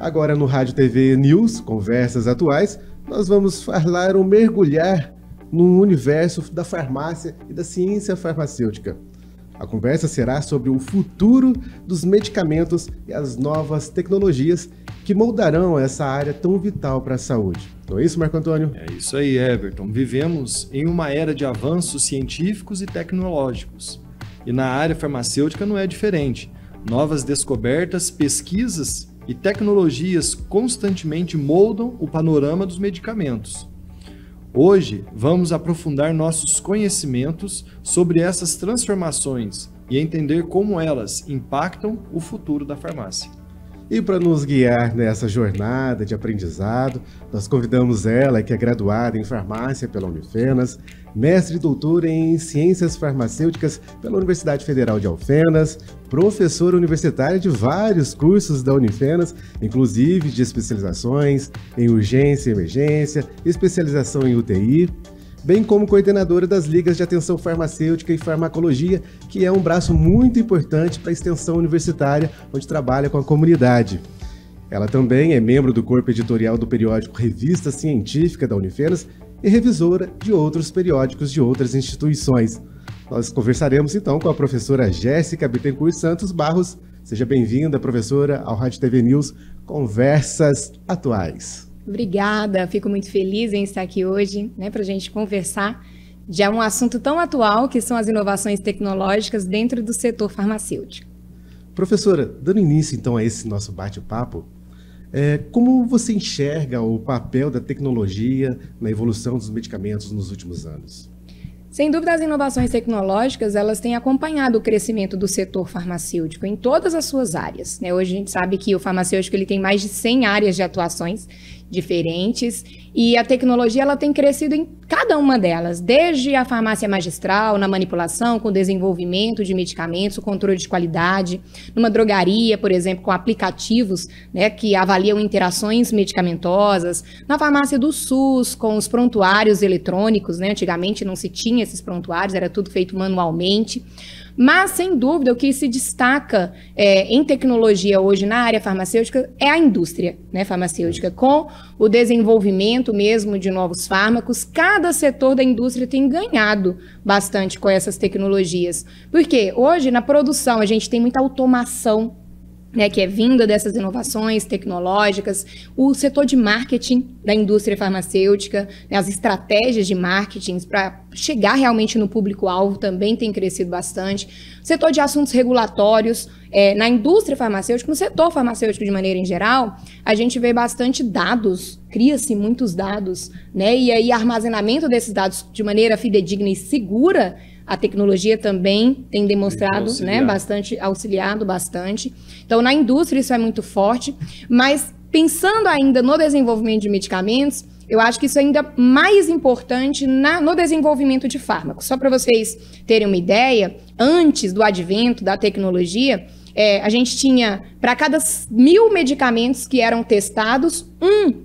Agora no Rádio TV News, Conversas Atuais, nós vamos falar ou mergulhar no universo da farmácia e da ciência farmacêutica. A conversa será sobre o futuro dos medicamentos e as novas tecnologias que moldarão essa área tão vital para a saúde. Não é isso, Marco Antônio? É isso aí, Everton. Vivemos em uma era de avanços científicos e tecnológicos. E na área farmacêutica não é diferente. Novas descobertas, pesquisas e tecnologias constantemente moldam o panorama dos medicamentos. Hoje, vamos aprofundar nossos conhecimentos sobre essas transformações e entender como elas impactam o futuro da farmácia. E para nos guiar nessa jornada de aprendizado, nós convidamos ela, que é graduada em farmácia pela Unifenas, mestre e doutora em ciências farmacêuticas pela Universidade Federal de Alfenas, professora universitária de vários cursos da Unifenas, inclusive de especializações em urgência e emergência, especialização em UTI, bem como coordenadora das Ligas de Atenção Farmacêutica e Farmacologia, que é um braço muito importante para a extensão universitária, onde trabalha com a comunidade. Ela também é membro do corpo editorial do periódico Revista Científica da Unifenas e revisora de outros periódicos de outras instituições. Nós conversaremos então com a professora Jéssica Bittencourt Santos Barros. Seja bem-vinda, professora, ao Rádio TV News Conversas Atuais. Obrigada, fico muito feliz em estar aqui hoje, para a gente conversar de um assunto tão atual que são as inovações tecnológicas dentro do setor farmacêutico. Professora, dando início então a esse nosso bate-papo, como você enxerga o papel da tecnologia na evolução dos medicamentos nos últimos anos? Sem dúvida, as inovações tecnológicas, elas têm acompanhado o crescimento do setor farmacêutico em todas as suas áreas. Hoje a gente sabe que o farmacêutico ele tem mais de 100 áreas de atuações diferentes e a tecnologia ela tem crescido em cada uma delas, desde a farmácia magistral, na manipulação, com o desenvolvimento de medicamentos, o controle de qualidade, numa drogaria, por exemplo, com aplicativos que avaliam interações medicamentosas, na farmácia do SUS, com os prontuários eletrônicos, antigamente não se tinha esses prontuários, era tudo feito manualmente. Mas, sem dúvida, o que se destaca em tecnologia hoje na área farmacêutica é a indústria farmacêutica, com o desenvolvimento mesmo de novos fármacos. Cada setor da indústria tem ganhado bastante com essas tecnologias. Porque hoje, na produção, a gente tem muita automação, que é vinda dessas inovações tecnológicas, o setor de marketing da indústria farmacêutica, as estratégias de marketing para chegar realmente no público-alvo também tem crescido bastante. O setor de assuntos regulatórios, na indústria farmacêutica, no setor farmacêutico de maneira em geral, a gente vê bastante dados, cria-se muitos dados, e aí armazenamento desses dados de maneira fidedigna e segura. A tecnologia também tem demonstrado, auxiliado bastante. Então, na indústria isso é muito forte, mas pensando ainda no desenvolvimento de medicamentos, eu acho que isso é ainda mais importante no desenvolvimento de fármacos. Só para vocês terem uma ideia, antes do advento da tecnologia, a gente tinha, para cada 1000 medicamentos que eram testados,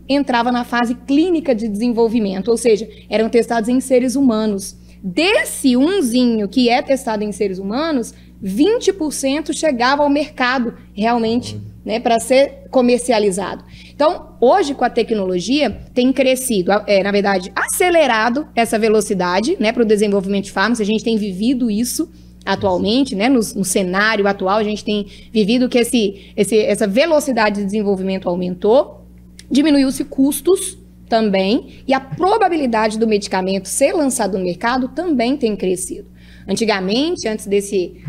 entrava na fase clínica de desenvolvimento, ou seja, eram testados em seres humanos. Desse umzinho que é testado em seres humanos, 20% chegava ao mercado realmente, para ser comercializado. Então, hoje com a tecnologia tem crescido, na verdade, acelerado essa velocidade, para o desenvolvimento de fármacos. A gente tem vivido isso atualmente, no cenário atual, a gente tem vivido que essa velocidade de desenvolvimento aumentou, diminuiu-se custos também, e a probabilidade do medicamento ser lançado no mercado também tem crescido. Antigamente, antes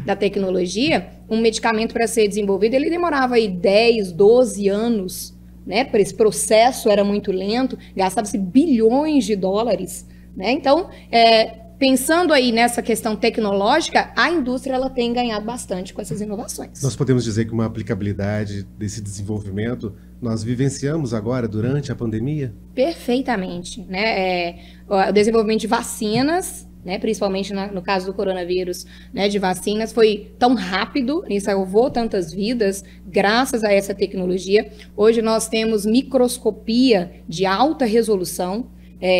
da tecnologia, um medicamento para ser desenvolvido, ele demorava aí 10, 12 anos, Esse processo era muito lento, gastava-se bilhões de dólares, Então, pensando aí nessa questão tecnológica, a indústria ela tem ganhado bastante com essas inovações. Nós podemos dizer que uma aplicabilidade desse desenvolvimento nós vivenciamos agora durante a pandemia? Perfeitamente. O desenvolvimento de vacinas, principalmente no caso do coronavírus, de vacinas, foi tão rápido e salvou tantas vidas graças a essa tecnologia. Hoje nós temos microscopia de alta resolução,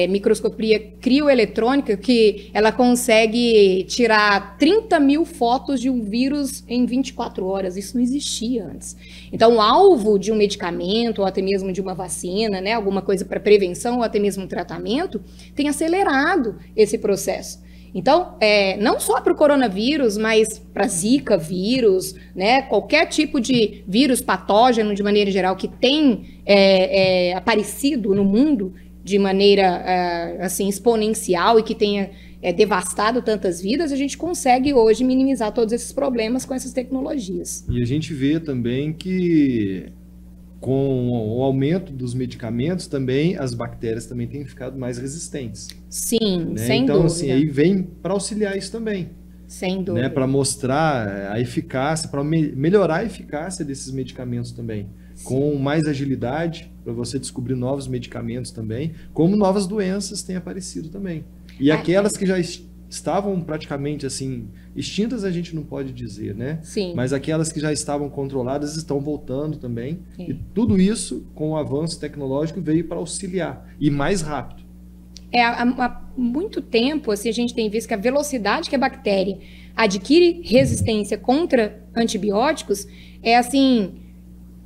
microscopia crioeletrônica, que ela consegue tirar 30 mil fotos de um vírus em 24 horas. Isso não existia antes. Então, o alvo de um medicamento, ou até mesmo de uma vacina, né, alguma coisa para prevenção, ou até mesmo um tratamento, tem acelerado esse processo. Então, não só para o coronavírus, mas para Zika vírus, né, qualquer tipo de vírus patógeno, de maneira geral, que tem aparecido no mundo de maneira assim, exponencial e que tenha devastado tantas vidas, a gente consegue hoje minimizar todos esses problemas com essas tecnologias. E a gente vê também que com o aumento dos medicamentos também, as bactérias também têm ficado mais resistentes. Sim, né? sem então, dúvida. Assim, aí vem para auxiliar isso também. Sem dúvida. Né? Para mostrar a eficácia, para melhorar a eficácia desses medicamentos também. Sim. Com mais agilidade, para você descobrir novos medicamentos também, como novas doenças têm aparecido também. E aquelas que já estavam praticamente assim extintas, a gente não pode dizer, né? Sim. Mas aquelas que já estavam controladas estão voltando também. Sim. E tudo isso, com o avanço tecnológico, veio para auxiliar e mais rápido. Há muito tempo assim, a gente tem visto que a velocidade que a bactéria adquire resistência contra antibióticos é assim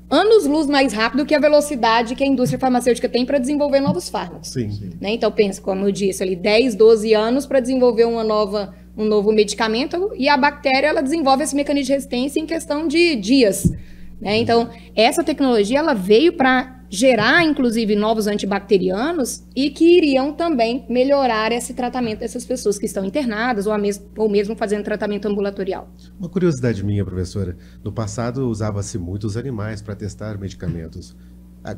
anos-luz mais rápido que a velocidade que a indústria farmacêutica tem para desenvolver novos fármacos. Sim. Né? Então, pensa, como eu disse, ali 10, 12 anos para desenvolver um novo medicamento, e a bactéria ela desenvolve esse mecanismo de resistência em questão de dias. Né? Então, essa tecnologia ela veio para gerar, inclusive, novos antibacterianos e que iriam também melhorar esse tratamento dessas pessoas que estão internadas ou mesmo fazendo tratamento ambulatorial. Uma curiosidade minha, professora. No passado, usava-se muitos animais para testar medicamentos.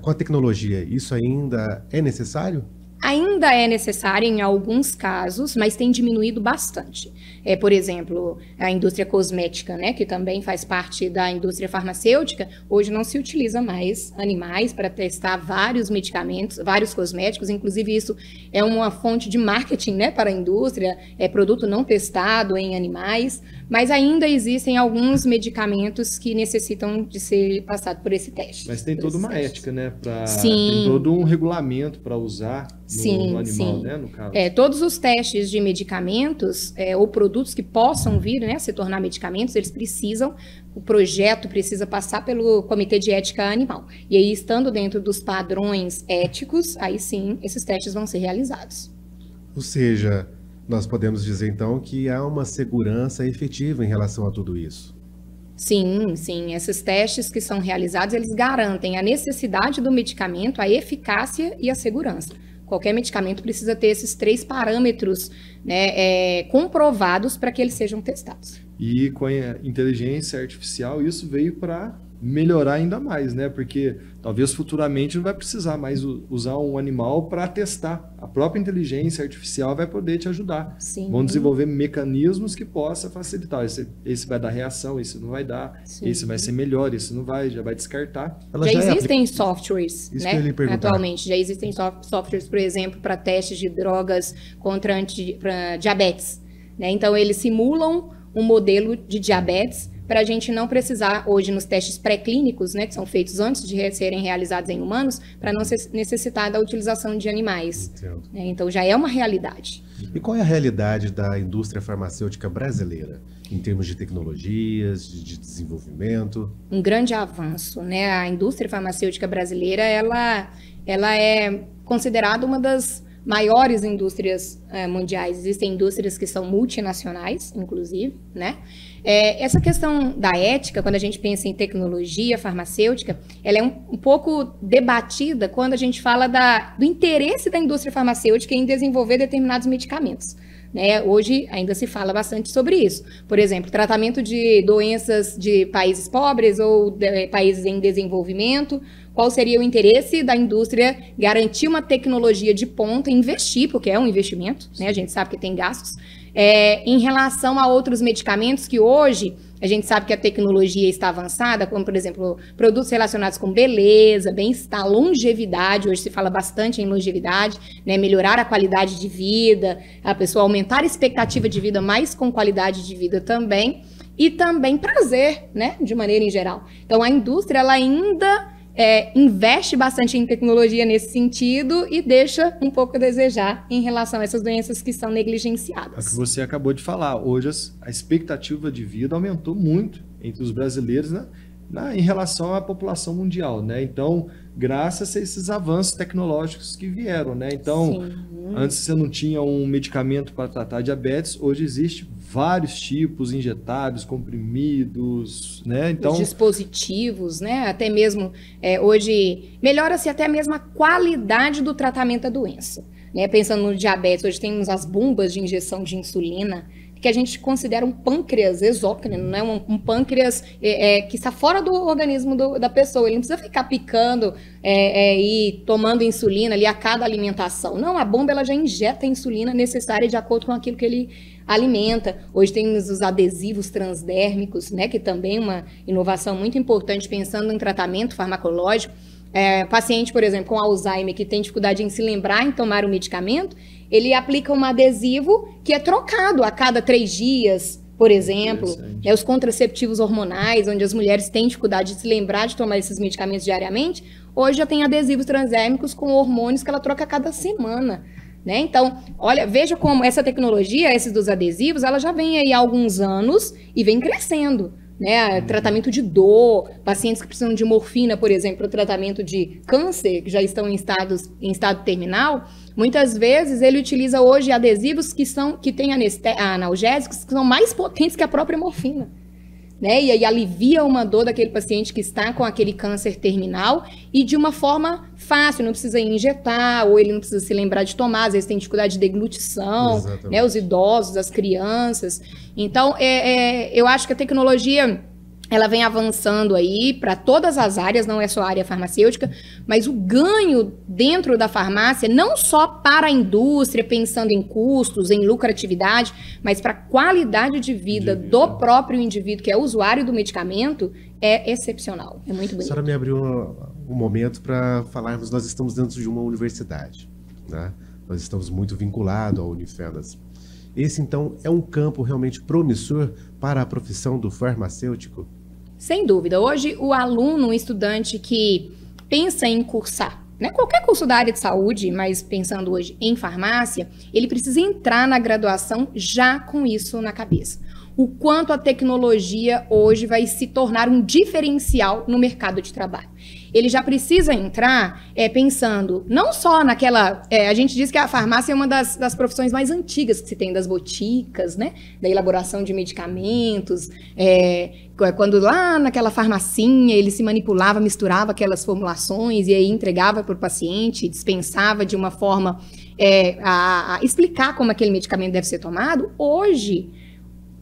Com a tecnologia, isso ainda é necessário? Ainda é necessário em alguns casos, mas tem diminuído bastante. Por exemplo, a indústria cosmética, né, que também faz parte da indústria farmacêutica, hoje não se utiliza mais animais para testar vários medicamentos, vários cosméticos, inclusive isso é uma fonte de marketing, né, para a indústria, produto não testado em animais, mas ainda existem alguns medicamentos que necessitam de ser passados por esse teste. Mas tem toda uma ética, né? Sim. Tem todo um regulamento para usar no animal, sim. Né? No caso. Todos os testes de medicamentos ou produtos que possam vir, né, se tornar medicamentos, o projeto precisa passar pelo Comitê de Ética Animal. E aí, estando dentro dos padrões éticos, aí sim, esses testes vão ser realizados. Ou seja, nós podemos dizer, então, que há uma segurança efetiva em relação a tudo isso. Sim, sim. Esses testes que são realizados, eles garantem a necessidade do medicamento, a eficácia e a segurança. Qualquer medicamento precisa ter esses 3 parâmetros, né, comprovados para que eles sejam testados. E com a inteligência artificial, isso veio para melhorar ainda mais, né? Porque talvez futuramente não vai precisar mais usar um animal para testar. A própria inteligência artificial vai poder te ajudar. Sim. Vão desenvolver mecanismos que possam facilitar. Esse vai dar reação, esse não vai dar. Sim. Esse vai ser melhor, esse não vai, já vai descartar. Já existem softwares, né? Atualmente. Já existem softwares, por exemplo, para testes de drogas contra diabetes. Né? Então, eles simulam um modelo de diabetes para a gente não precisar, hoje, nos testes pré-clínicos, né, que são feitos antes de serem realizados em humanos, para não necessitar da utilização de animais. Então, já é uma realidade. E qual é a realidade da indústria farmacêutica brasileira, em termos de tecnologias, de desenvolvimento? Um grande avanço, né? A indústria farmacêutica brasileira, ela é considerada uma das maiores indústrias mundiais. Existem indústrias que são multinacionais, inclusive, né? Essa questão da ética, quando a gente pensa em tecnologia farmacêutica, ela é um pouco debatida quando a gente fala do interesse da indústria farmacêutica em desenvolver determinados medicamentos. Né? Hoje ainda se fala bastante sobre isso. Por exemplo, tratamento de doenças de países pobres ou de países em desenvolvimento. Qual seria o interesse da indústria garantir uma tecnologia de ponta, investir, porque é um investimento, né? A gente sabe que tem gastos, em relação a outros medicamentos que hoje a gente sabe que a tecnologia está avançada, como, por exemplo, produtos relacionados com beleza, bem-estar, longevidade. Hoje se fala bastante em longevidade, né? Melhorar a qualidade de vida, a pessoa aumentar a expectativa de vida, mas com qualidade de vida também, e também prazer, né? De maneira em geral. Então, a indústria, ela ainda investe bastante em tecnologia nesse sentido e deixa um pouco a desejar em relação a essas doenças que são negligenciadas. É o que você acabou de falar. Hoje a expectativa de vida aumentou muito entre os brasileiros, né? Em relação à população mundial, né? Então, graças a esses avanços tecnológicos que vieram, né? Então, antes você não tinha um medicamento para tratar diabetes, hoje existe vários tipos, injetáveis, comprimidos, né? Então, os dispositivos, né? Até mesmo, hoje, melhora-se até mesmo a qualidade do tratamento da doença, né? Pensando no diabetes, hoje temos as bombas de injeção de insulina, que a gente considera um pâncreas exócrino, né? Um pâncreas que está fora do organismo da pessoa. Ele não precisa ficar picando e tomando insulina ali a cada alimentação. Não, a bomba ela já injeta a insulina necessária de acordo com aquilo que ele alimenta. Hoje temos os adesivos transdérmicos, né? Que também é uma inovação muito importante pensando em tratamento farmacológico. Paciente, por exemplo, com Alzheimer, que tem dificuldade em se lembrar em tomar o medicamento, ele aplica um adesivo que é trocado a cada 3 dias, por exemplo. Os contraceptivos hormonais, onde as mulheres têm dificuldade de se lembrar de tomar esses medicamentos diariamente, hoje já tem adesivos transdérmicos com hormônios que ela troca a cada semana. Né? Então, olha, veja como essa tecnologia, esses dos adesivos, ela já vem aí há alguns anos e vem crescendo. Né, tratamento de dor, pacientes que precisam de morfina, por exemplo, para o tratamento de câncer, que já estão em estado terminal, muitas vezes ele utiliza hoje adesivos que têm analgésicos que são mais potentes que a própria morfina. Né? E aí alivia uma dor daquele paciente que está com aquele câncer terminal e de uma forma fácil, não precisa injetar, ou ele não precisa se lembrar de tomar, às vezes tem dificuldade de deglutição, né? Os idosos, as crianças. Então, eu acho que a tecnologia ela vem avançando aí para todas as áreas, não é só a área farmacêutica, mas o ganho dentro da farmácia, não só para a indústria, pensando em custos, em lucratividade, mas para a qualidade de vida do próprio indivíduo, que é usuário do medicamento, é excepcional, é muito bonito. A senhora me abriu um momento para falarmos, nós estamos dentro de uma universidade, né? Nós estamos muito vinculados ao Unifenas. Esse, então, é um campo realmente promissor para a profissão do farmacêutico? Sem dúvida. Hoje, o aluno, o estudante que pensa em cursar, né, qualquer curso da área de saúde, mas pensando hoje em farmácia, ele precisa entrar na graduação já com isso na cabeça. O quanto a tecnologia hoje vai se tornar um diferencial no mercado de trabalho. Ele já precisa entrar pensando não só naquela... a gente diz que a farmácia é uma das profissões mais antigas que se tem, das boticas, né? Da elaboração de medicamentos. Quando lá naquela farmacinha ele se manipulava, misturava aquelas formulações e aí entregava para o paciente, dispensava de uma forma a explicar como aquele medicamento deve ser tomado. Hoje,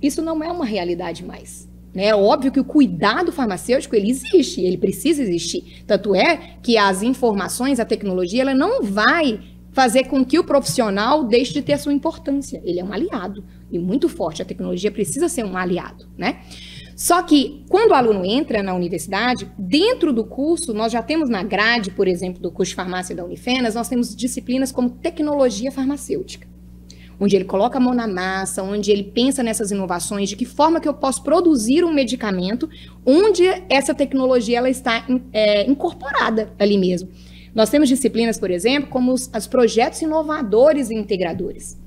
isso não é uma realidade mais. É óbvio que o cuidado farmacêutico, ele existe, ele precisa existir. Tanto é que as informações, a tecnologia, ela não vai fazer com que o profissional deixe de ter a sua importância. Ele é um aliado e muito forte. A tecnologia precisa ser um aliado, né? Só que, quando o aluno entra na universidade, dentro do curso, nós já temos na grade, por exemplo, do curso de farmácia da Unifenas, nós temos disciplinas como tecnologia farmacêutica, onde ele coloca a mão na massa, onde ele pensa nessas inovações, de que forma que eu posso produzir um medicamento, onde essa tecnologia ela está incorporada ali mesmo. Nós temos disciplinas, por exemplo, como os projetos inovadores e integradores.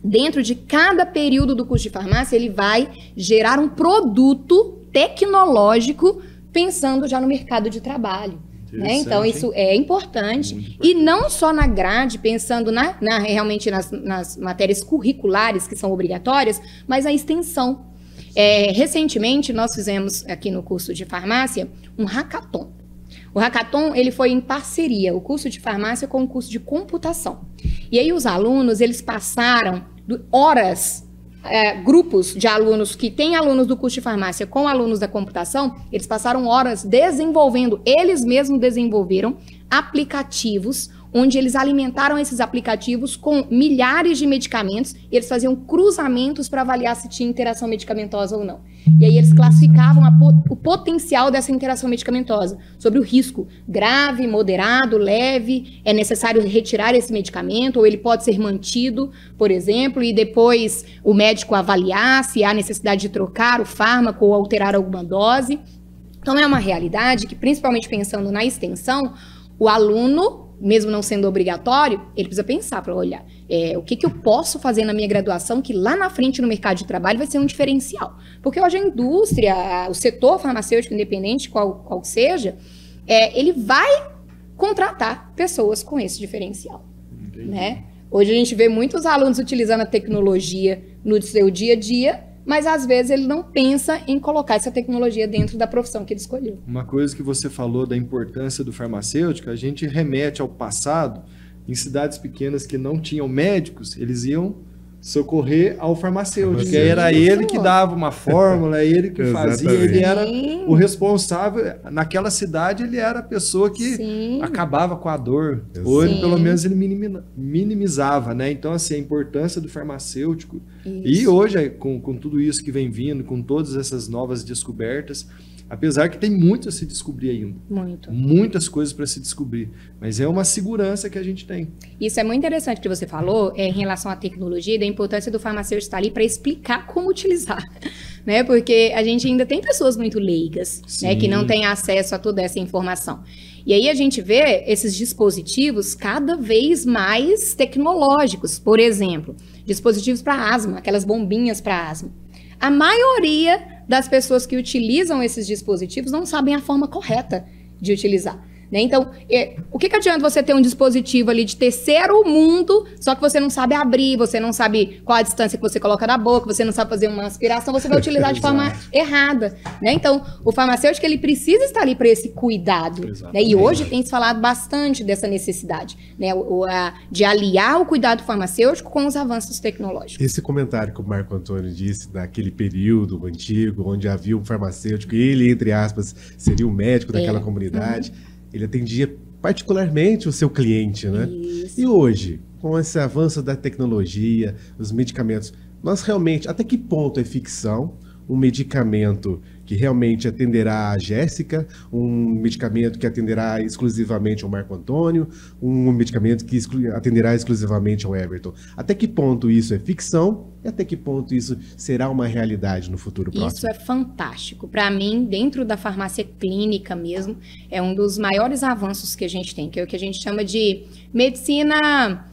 Dentro de cada período do curso de farmácia, ele vai gerar um produto tecnológico pensando já no mercado de trabalho. Né? Então, isso é importante. E não só na grade, pensando realmente nas matérias curriculares que são obrigatórias, mas a extensão. Recentemente, nós fizemos aqui no curso de farmácia um hackathon. O hackathon ele foi em parceria, o curso de farmácia com o curso de computação. E aí os alunos, eles passaram horas... grupos de alunos que têm alunos do curso de farmácia com alunos da computação, eles passaram horas desenvolvendo, eles mesmos desenvolveram aplicativos, onde eles alimentaram esses aplicativos com milhares de medicamentos, e eles faziam cruzamentos para avaliar se tinha interação medicamentosa ou não. E aí eles classificavam o potencial dessa interação medicamentosa, sobre o risco grave, moderado, leve, é necessário retirar esse medicamento, ou ele pode ser mantido, por exemplo, e depois o médico avaliar se há necessidade de trocar o fármaco ou alterar alguma dose. Então, é uma realidade que, principalmente pensando na extensão, o aluno, mesmo não sendo obrigatório, ele precisa pensar para olhar o que eu posso fazer na minha graduação que lá na frente no mercado de trabalho vai ser um diferencial. Porque hoje a indústria, o setor farmacêutico, independente qual seja, ele vai contratar pessoas com esse diferencial. Né? Hoje a gente vê muitos alunos utilizando a tecnologia no seu dia a dia, mas às vezes ele não pensa em colocar essa tecnologia dentro da profissão que ele escolheu. Uma coisa que você falou da importância do farmacêutico, a gente remete ao passado. Em cidades pequenas que não tinham médicos, eles iam socorrer ao farmacêutico. Que era ele que dava uma fórmula, ele que fazia, ele era o responsável. Naquela cidade, ele era a pessoa que acabava com a dor. Hoje, pelo menos, ele minimizava, né? Então, assim, a importância do farmacêutico. E hoje, com tudo isso que vem vindo, com todas essas novas descobertas, apesar que tem muito a se descobrir ainda. Muitas coisas para se descobrir. Mas é uma segurança que a gente tem. Isso é muito interessante que você falou em relação à tecnologia e da importância do farmacêutico estar ali para explicar como utilizar. Né? Porque a gente ainda tem pessoas muito leigas, né, que não têm acesso a toda essa informação. E aí a gente vê esses dispositivos cada vez mais tecnológicos. Por exemplo, dispositivos para asma, aquelas bombinhas para asma. A maioria das pessoas que utilizam esses dispositivos não sabem a forma correta de utilizar. Né? Então, o que adianta você ter um dispositivo ali de terceiro mundo, só que você não sabe abrir, você não sabe qual a distância que você coloca na boca, você não sabe fazer uma aspiração, você vai utilizar de forma errada. Né? Então, o farmacêutico ele precisa estar ali para esse cuidado. Né? E hoje tem se falado bastante dessa necessidade, né? De aliar o cuidado farmacêutico com os avanços tecnológicos. Esse comentário que o Marco Antônio disse, daquele período antigo, onde havia um farmacêutico, ele, entre aspas, seria o médico daquela comunidade, ele atendia particularmente o seu cliente, né? Isso. E hoje, com esse avanço da tecnologia, os medicamentos, nós realmente, até que ponto é ficção um medicamento que realmente atenderá a Jéssica, um medicamento que atenderá exclusivamente ao Marco Antônio, um medicamento que atenderá exclusivamente ao Everton? Até que ponto isso é ficção e até que ponto isso será uma realidade no futuro próximo? Isso é fantástico. Para mim, dentro da farmácia clínica mesmo, é um dos maiores avanços que a gente tem, que é o que a gente chama de medicina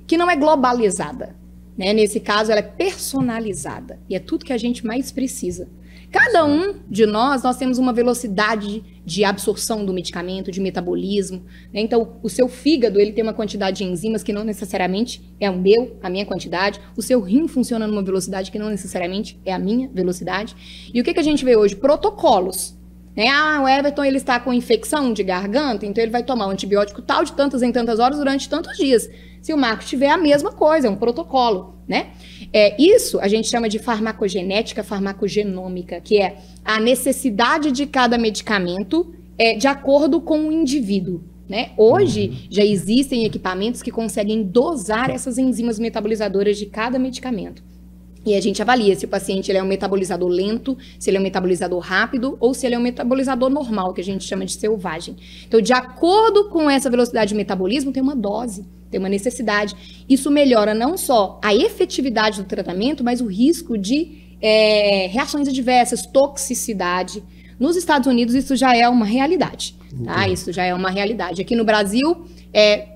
que não é globalizada. Né? Nesse caso, ela é personalizada e é tudo que a gente mais precisa. Cada um de nós temos uma velocidade de absorção do medicamento, de metabolismo. Né? Então, o seu fígado ele tem uma quantidade de enzimas que não necessariamente é a minha quantidade. O seu rim funciona numa velocidade que não necessariamente é a minha velocidade. E o que a gente vê hoje? Protocolos. Né? O Everton ele está com infecção de garganta, então ele vai tomar um antibiótico tal de tantas em tantas horas durante tantos dias. Se o Marco tiver a mesma coisa, é um protocolo, né? Isso a gente chama de farmacogenética, farmacogenômica, que é a necessidade de cada medicamento de acordo com o indivíduo, né? Hoje já existem equipamentos que conseguem dosar essas enzimas metabolizadoras de cada medicamento. E a gente avalia se o paciente ele é um metabolizador lento, se ele é um metabolizador rápido ou se ele é um metabolizador normal, que a gente chama de selvagem. Então, de acordo com essa velocidade de metabolismo, tem uma dose, tem uma necessidade. Isso melhora não só a efetividade do tratamento, mas o risco de reações adversas, toxicidade. Nos Estados Unidos, isso já é uma realidade. Tá? Isso já é uma realidade. Aqui no Brasil,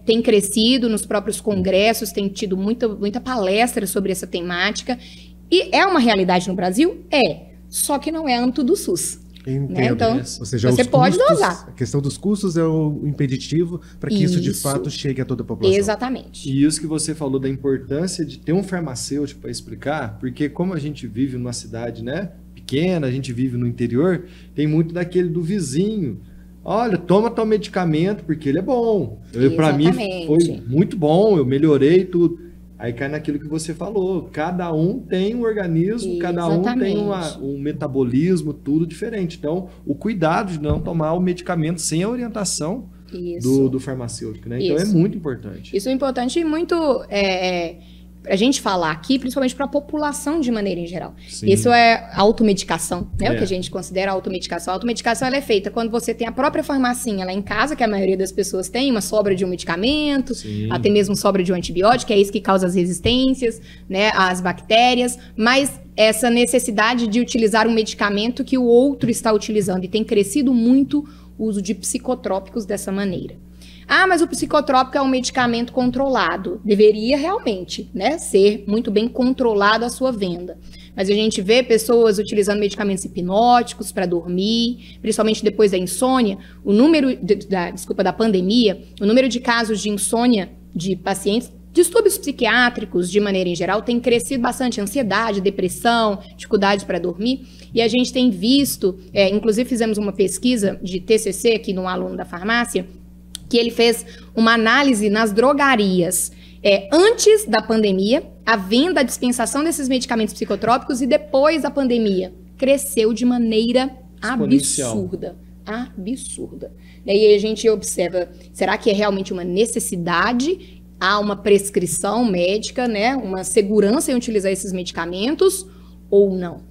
tem crescido nos próprios congressos, tem tido muita palestra sobre essa temática. E é uma realidade no Brasil? Só que não é âmbito do SUS. Entendo. Né? Então, ou seja, você pode dosar. A questão dos custos é o impeditivo para que isso de fato chegue a toda a população. Exatamente. E isso que você falou da importância de ter um farmacêutico para explicar, porque como a gente vive numa cidade, né, pequena, a gente vive no interior, tem muito daquele do vizinho. Olha, toma tal medicamento porque ele é bom. Para mim foi muito bom, eu melhorei tudo. Aí cai naquilo que você falou. Cada um tem um organismo, cada um tem um metabolismo, tudo diferente. Então, o cuidado de não tomar o medicamento sem a orientação do farmacêutico, né? Então, é muito importante. Isso é importante e muito... a gente falar aqui, principalmente para a população de maneira em geral. Sim. Isso é automedicação, né? O que a gente considera automedicação. A automedicação ela é feita quando você tem a própria farmacinha lá em casa, que a maioria das pessoas tem, uma sobra de um medicamento, até mesmo sobra de um antibiótico, é isso que causa as resistências, né? As bactérias, mas essa necessidade de utilizar um medicamento que o outro está utilizando. E tem crescido muito o uso de psicotrópicos dessa maneira. Ah, mas o psicotrópico é um medicamento controlado. Deveria realmente, né, ser muito bem controlado a sua venda. Mas a gente vê pessoas utilizando medicamentos hipnóticos para dormir, principalmente depois da insônia. O número, da pandemia, o número de casos de insônia de pacientes, distúrbios psiquiátricos, de maneira em geral, tem crescido bastante. Ansiedade, depressão, dificuldades para dormir. E a gente tem visto, inclusive fizemos uma pesquisa de TCC aqui num aluno da farmácia, que ele fez uma análise nas drogarias antes da pandemia, a venda, a dispensação desses medicamentos psicotrópicos, e depois da pandemia cresceu de maneira absurda. Absurda. E aí a gente observa, será que é realmente uma necessidade? Há uma prescrição médica, né? Uma segurança em utilizar esses medicamentos ou não?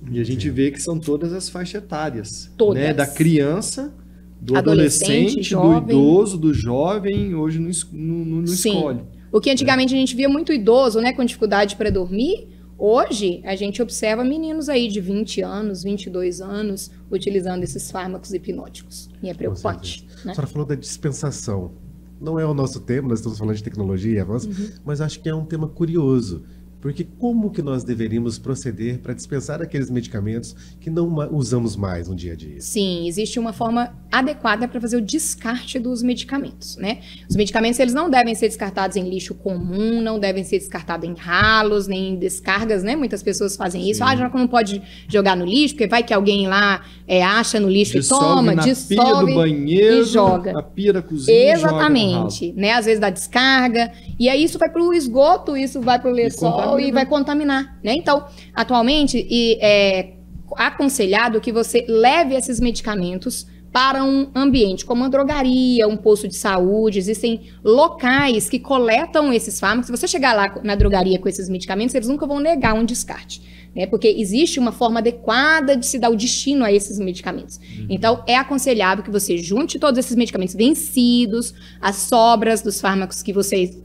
E a gente vê que são todas as faixas etárias. Todas. Né? Da criança, do adolescente, jovem, do idoso, do jovem, hoje não escolhe. O que antigamente a gente via muito idoso, né, com dificuldade para dormir, hoje a gente observa meninos aí de 20 anos, 22 anos, utilizando esses fármacos hipnóticos. E é preocupante. Né? A senhora falou da dispensação. Não é o nosso tema, nós estamos falando de tecnologia e avanço, mas acho que é um tema curioso. Porque como que nós deveríamos proceder para dispensar aqueles medicamentos que não usamos mais no dia a dia? Sim, existe uma forma adequada para fazer o descarte dos medicamentos, né? Os medicamentos, eles não devem ser descartados em lixo comum, não devem ser descartados em ralos, nem em descargas, né? Muitas pessoas fazem isso. Já não pode jogar no lixo, porque vai que alguém lá acha no lixo dissolve e toma, dissolve na pia do banheiro, e joga. na pia da cozinha. Exatamente, joga no ralo. né? Às vezes dá descarga, e aí isso vai para o esgoto, isso vai para o lençol e vai contaminar, né? Então, atualmente, é aconselhado que você leve esses medicamentos para um ambiente como uma drogaria, um posto de saúde. Existem locais que coletam esses fármacos. Se você chegar lá na drogaria com esses medicamentos, eles nunca vão negar um descarte, né? Porque existe uma forma adequada de se dar o destino a esses medicamentos. Então, é aconselhável que você junte todos esses medicamentos vencidos, as sobras dos fármacos que vocês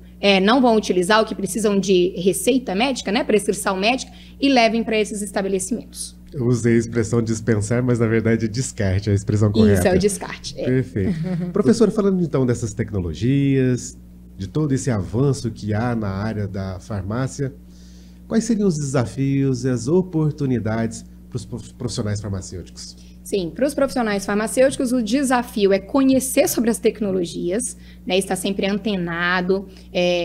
não vão utilizar, ou que precisam de receita médica, né, prescrição médica, e levem para esses estabelecimentos. Eu usei a expressão dispensar, mas na verdade é descarte, é a expressão correta. Isso, é o descarte. Perfeito. Professora, falando então dessas tecnologias, de todo esse avanço que há na área da farmácia, quais seriam os desafios e as oportunidades para os profissionais farmacêuticos? Sim, para os profissionais farmacêuticos, o desafio é conhecer sobre as tecnologias, né, estar sempre antenado,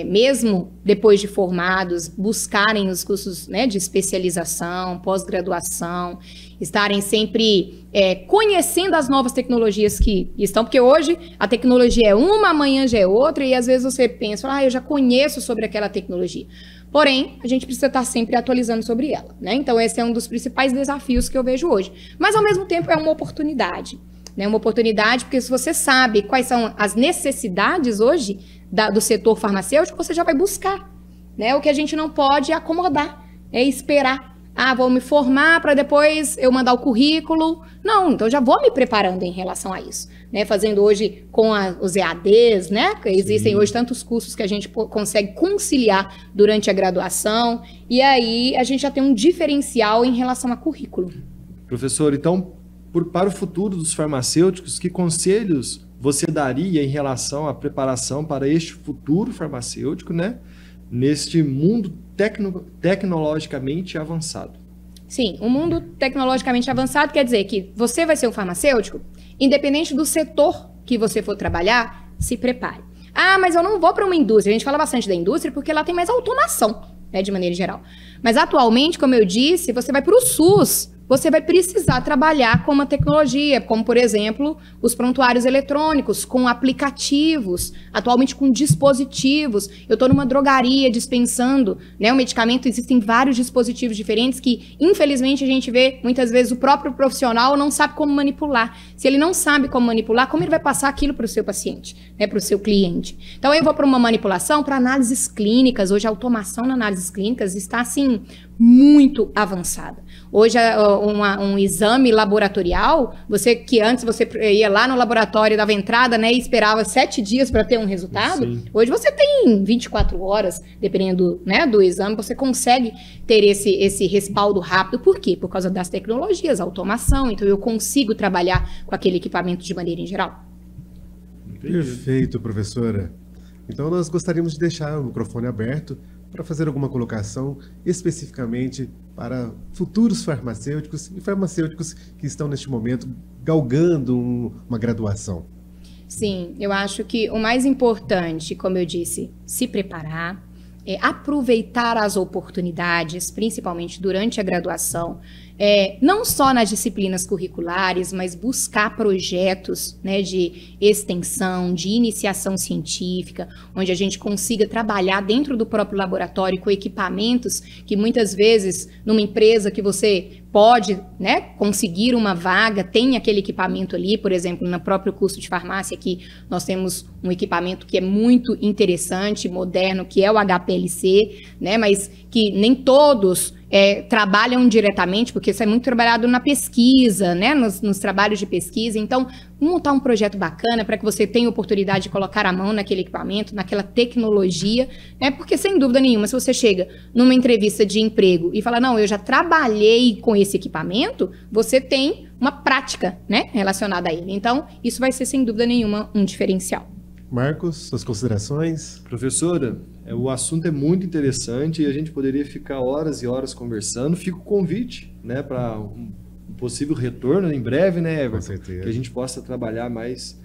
mesmo depois de formados, buscarem os cursos, né, de especialização, pós-graduação, estarem sempre conhecendo as novas tecnologias que estão, porque hoje a tecnologia é uma, amanhã já é outra, e às vezes você pensa, eu já conheço sobre aquela tecnologia. Porém, a gente precisa estar sempre atualizando sobre ela, né? Então, esse é um dos principais desafios que eu vejo hoje. Mas, ao mesmo tempo, é uma oportunidade, né? Uma oportunidade, porque se você sabe quais são as necessidades hoje do setor farmacêutico, você já vai buscar, né? O que a gente não pode é acomodar, é esperar. Vou me formar para depois eu mandar o currículo. Não, então já vou me preparando em relação a isso, né? Fazendo hoje com os EADs, né? Existem hoje tantos cursos que a gente consegue conciliar durante a graduação, e aí a gente já tem um diferencial em relação a currículo. Professor, então, para o futuro dos farmacêuticos, que conselhos você daria em relação à preparação para este futuro farmacêutico, né? Neste mundo tecnologicamente avançado? Sim, o mundo tecnologicamente avançado quer dizer que você vai ser um farmacêutico, independente do setor que você for trabalhar, se prepare. Mas eu não vou para uma indústria. A gente fala bastante da indústria porque lá tem mais automação, né, de maneira geral. Mas atualmente, como eu disse, você vai para o SUS, você vai precisar trabalhar com uma tecnologia, como, por exemplo, os prontuários eletrônicos, com aplicativos, atualmente com dispositivos. Eu estou numa drogaria dispensando, né, um medicamento, existem vários dispositivos diferentes que, infelizmente, a gente vê, muitas vezes, o próprio profissional não sabe como manipular. Se ele não sabe como manipular, como ele vai passar aquilo para o seu paciente, né, para o seu cliente? Então, eu vou para uma manipulação, para análises clínicas. Hoje, a automação na análises clínicas está, assim, muito avançada. Hoje, um exame laboratorial, que antes você ia lá no laboratório, dava entrada, né, e esperava 7 dias para ter um resultado, Sim. hoje você tem 24 horas, dependendo, né, do exame, você consegue ter esse respaldo rápido. Por quê? Por causa das tecnologias, automação, então eu consigo trabalhar com aquele equipamento de maneira em geral. Perfeito, professora. Então nós gostaríamos de deixar o microfone aberto para fazer alguma colocação especificamente para futuros farmacêuticos e farmacêuticos que estão neste momento galgando uma graduação. Sim, eu acho que o mais importante, como eu disse, se preparar, aproveitar as oportunidades, principalmente durante a graduação, não só nas disciplinas curriculares, mas buscar projetos, né, de extensão, de iniciação científica, onde a gente consiga trabalhar dentro do próprio laboratório com equipamentos que muitas vezes, numa empresa que você pode, né, conseguir uma vaga, tem aquele equipamento ali, por exemplo, no próprio curso de farmácia aqui, nós temos um equipamento que é muito interessante, moderno, que é o HPLC, né, mas que nem todos trabalham diretamente, porque isso é muito trabalhado na pesquisa, né, nos trabalhos de pesquisa. Então, montar um projeto bacana para que você tenha oportunidade de colocar a mão naquele equipamento, naquela tecnologia, né, porque sem dúvida nenhuma, se você chega numa entrevista de emprego e fala, não, eu já trabalhei com esse equipamento, você tem uma prática, né, relacionada a ele. Então, isso vai ser sem dúvida nenhuma um diferencial. Marcos, suas considerações? Professora, o assunto é muito interessante e a gente poderia ficar horas e horas conversando. Fica o convite, né, para um possível retorno em breve, né, Everton? Com certeza. Que a gente possa trabalhar mais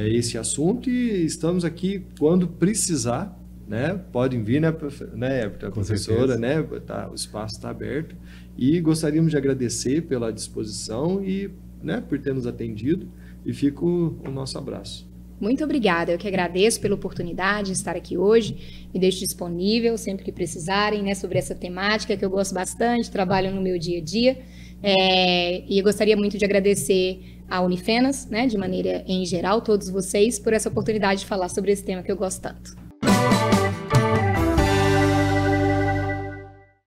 esse assunto e estamos aqui quando precisar, né? Podem vir, né, Everton, a professora, né? O espaço está aberto e gostaríamos de agradecer pela disposição e, né, por ter nos atendido, e fica o nosso abraço. Muito obrigada, eu que agradeço pela oportunidade de estar aqui hoje, me deixo disponível sempre que precisarem, né, sobre essa temática que eu gosto bastante, trabalho no meu dia a dia, e eu gostaria muito de agradecer a Unifenas, né, de maneira em geral, todos vocês, por essa oportunidade de falar sobre esse tema que eu gosto tanto.